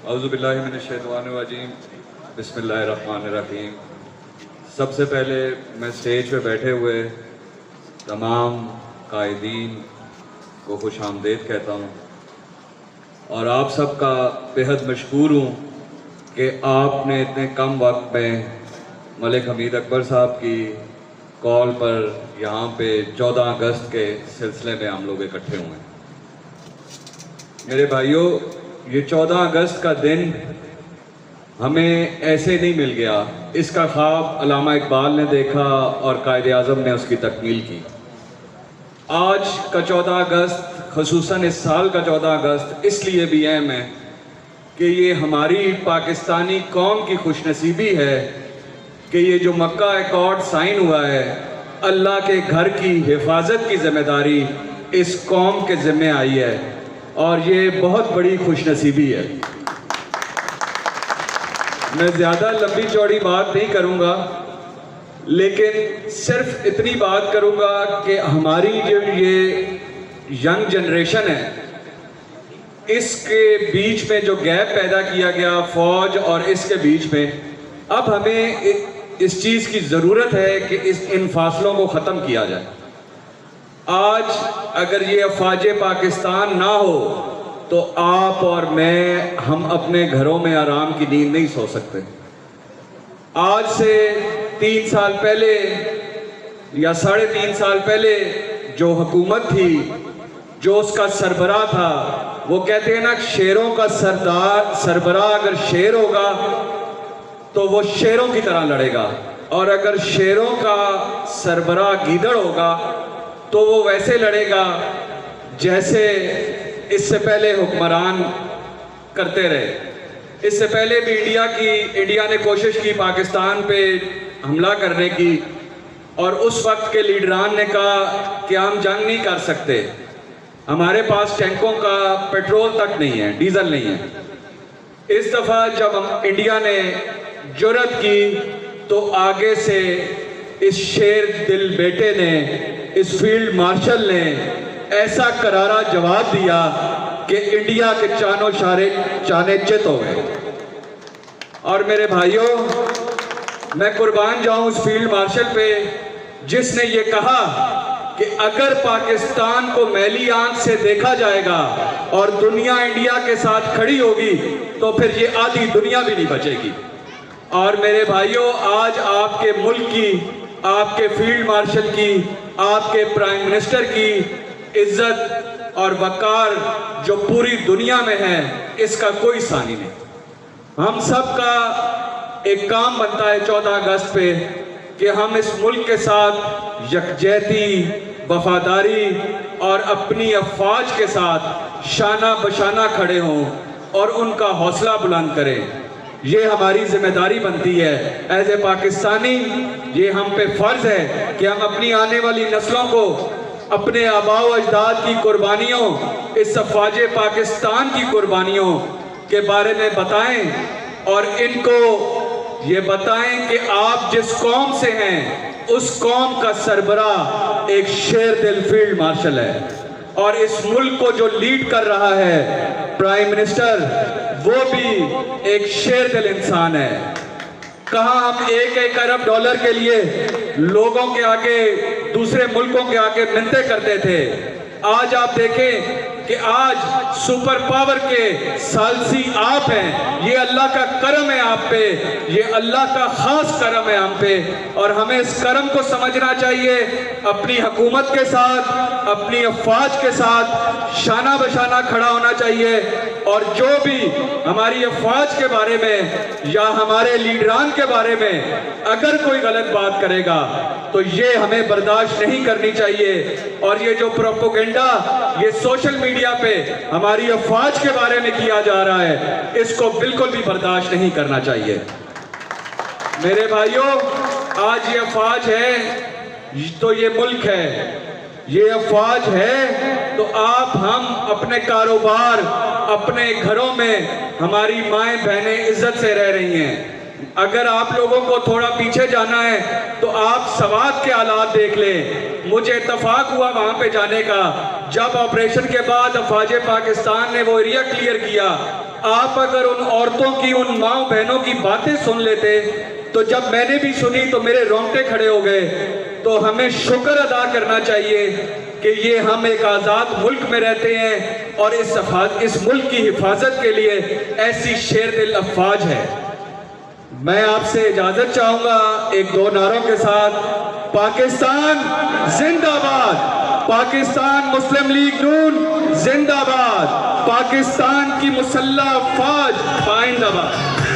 اعوذ باللہ من الشیطان الرجیم، بسم اللہ الرحمن الرحیم۔ سب سے پہلے میں اسٹیج پہ بیٹھے ہوئے تمام قائدین کو خوش آمدید کہتا ہوں، اور آپ سب کا بےحد مشکور ہوں کہ آپ نے اتنے کم وقت میں ملک حمید اکبر صاحب کی کال پر یہاں پہ 14 اگست کے سلسلے میں ہم لوگ اکٹھے ہوئے ہیں۔ میرے بھائیوں، یہ 14 اگست کا دن ہمیں ایسے نہیں مل گیا، اس کا خواب علامہ اقبال نے دیکھا اور قائد اعظم نے اس کی تکمیل کی۔ آج کا 14 اگست، خصوصاً اس سال کا 14 اگست اس لیے بھی اہم ہے کہ یہ ہماری پاکستانی قوم کی خوش نصیبی ہے کہ یہ جو مکہ ایکارڈ سائن ہوا ہے، اللہ کے گھر کی حفاظت کی ذمہ داری اس قوم کے ذمہ آئی ہے، اور یہ بہت بڑی خوش نصیبی ہے۔ میں زیادہ لمبی چوڑی بات نہیں کروں گا، لیکن صرف اتنی بات کروں گا کہ ہماری جو یہ ینگ جنریشن ہے، اس کے بیچ میں جو گیپ پیدا کیا گیا فوج اور اس کے بیچ میں، اب ہمیں اس چیز کی ضرورت ہے کہ ان فاصلوں کو ختم کیا جائے۔ آج اگر یہ افواج پاکستان نہ ہو تو آپ اور میں ہم اپنے گھروں میں آرام کی نیند نہیں سو سکتے۔ آج سے 3 سال پہلے یا 3.5 سال پہلے جو حکومت تھی، جو اس کا سربراہ تھا، وہ کہتے ہیں نا، شیروں کا سربراہ اگر شیر ہوگا تو وہ شیروں کی طرح لڑے گا، اور اگر شیروں کا سربراہ گیدڑ ہوگا تو وہ ویسے لڑے گا جیسے اس سے پہلے حکمران کرتے رہے۔ اس سے پہلے بھی انڈیا نے کوشش کی پاکستان پہ حملہ کرنے کی، اور اس وقت کے لیڈران نے کہا کہ ہم جنگ نہیں کر سکتے، ہمارے پاس ٹینکوں کا پیٹرول تک نہیں ہے، ڈیزل نہیں ہے۔ اس دفعہ جب انڈیا نے جرأت کی تو آگے سے اس شیر دل بیٹے نے، اس فیلڈ مارشل نے ایسا کرارا جواب دیا کہ انڈیا کے چانوں چانے چت ہو گئے۔ اور میرے بھائیوں، میں قربان جاؤں اس فیلڈ مارشل پہ جس نے یہ کہا کہ اگر پاکستان کو میلی آنکھ سے دیکھا جائے گا اور دنیا انڈیا کے ساتھ کھڑی ہوگی تو پھر یہ آدھی دنیا بھی نہیں بچے گی۔ اور میرے بھائیوں، آج آپ کے ملک کی، آپ کے فیلڈ مارشل کی، آپ کے پرائم منسٹر کی عزت اور وقار جو پوری دنیا میں ہے، اس کا کوئی ثانی نہیں۔ ہم سب کا ایک کام بنتا ہے 14 اگست پہ کہ ہم اس ملک کے ساتھ یکجہتی، وفاداری اور اپنی افواج کے ساتھ شانہ بشانہ کھڑے ہوں اور ان کا حوصلہ بلند کریں۔ یہ ہماری ذمہ داری بنتی ہے ایز اے پاکستانی۔ یہ ہم پہ فرض ہے کہ ہم اپنی آنے والی نسلوں کو اپنے آباء و اجداد کی قربانیوں، اس افواج پاکستان کی قربانیوں کے بارے میں بتائیں، اور ان کو یہ بتائیں کہ آپ جس قوم سے ہیں اس قوم کا سربراہ ایک شیر دل فیلڈ مارشل ہے، اور اس ملک کو جو لیڈ کر رہا ہے پرائم منسٹر، وہ بھی ایک شیر دل انسان ہے۔ کہاں ہم 1 ارب ڈالر کے لیے لوگوں کے آگے، دوسرے ملکوں کے آگے منتیں کرتے تھے، آج آپ دیکھیں کہ آج سپر پاور کے ثالثی آپ ہیں۔ یہ اللہ کا کرم ہے آپ پہ، یہ اللہ کا خاص کرم ہے ہم پہ، اور ہمیں اس کرم کو سمجھنا چاہیے، اپنی حکومت کے ساتھ، اپنی افواج کے ساتھ شانہ بشانہ کھڑا ہونا چاہیے، اور جو بھی ہماری افواج کے بارے میں یا ہمارے لیڈران کے بارے میں اگر کوئی غلط بات کرے گا تو یہ ہمیں برداشت نہیں کرنی چاہیے، اور یہ جو پروپیگنڈا یہ سوشل میڈیا پہ ہماری افواج کے بارے میں کیا جا رہا ہے، اس کو بالکل بھی برداشت نہیں کرنا چاہیے۔ میرے بھائیوں، آج یہ افواج ہے تو یہ ملک ہے، یہ افواج ہے تو آپ ہم اپنے کاروبار، اپنے گھروں میں ہماری مائیں بہنیں عزت سے رہ رہی ہیں۔ اگر آپ لوگوں کو تھوڑا پیچھے جانا ہے تو آپ سوات کے حالات دیکھ لیں۔ مجھے اتفاق ہوا وہاں پہ جانے کا، جب آپریشن کے بعد افواج پاکستان نے وہ ایریا کلیئر کیا آپ اگر ان عورتوں کی ان ماں بہنوں کی باتیں سن لیتے تو جب میں نے بھی سنی تو میرے رونگٹے کھڑے ہو گئے. تو ہمیں شکر ادا کرنا چاہیے کہ یہ ہم ایک آزاد ملک میں رہتے ہیں اور اس ملک کی حفاظت کے لیے ایسی شیر دل افواج ہے. میں آپ سے اجازت چاہوں گا ایک دو نعروں کے ساتھ. پاکستان زندہ باد, پاکستان مسلم لیگ نون زندہ باد, پاکستان کی مسلح افواج پائندہ باد.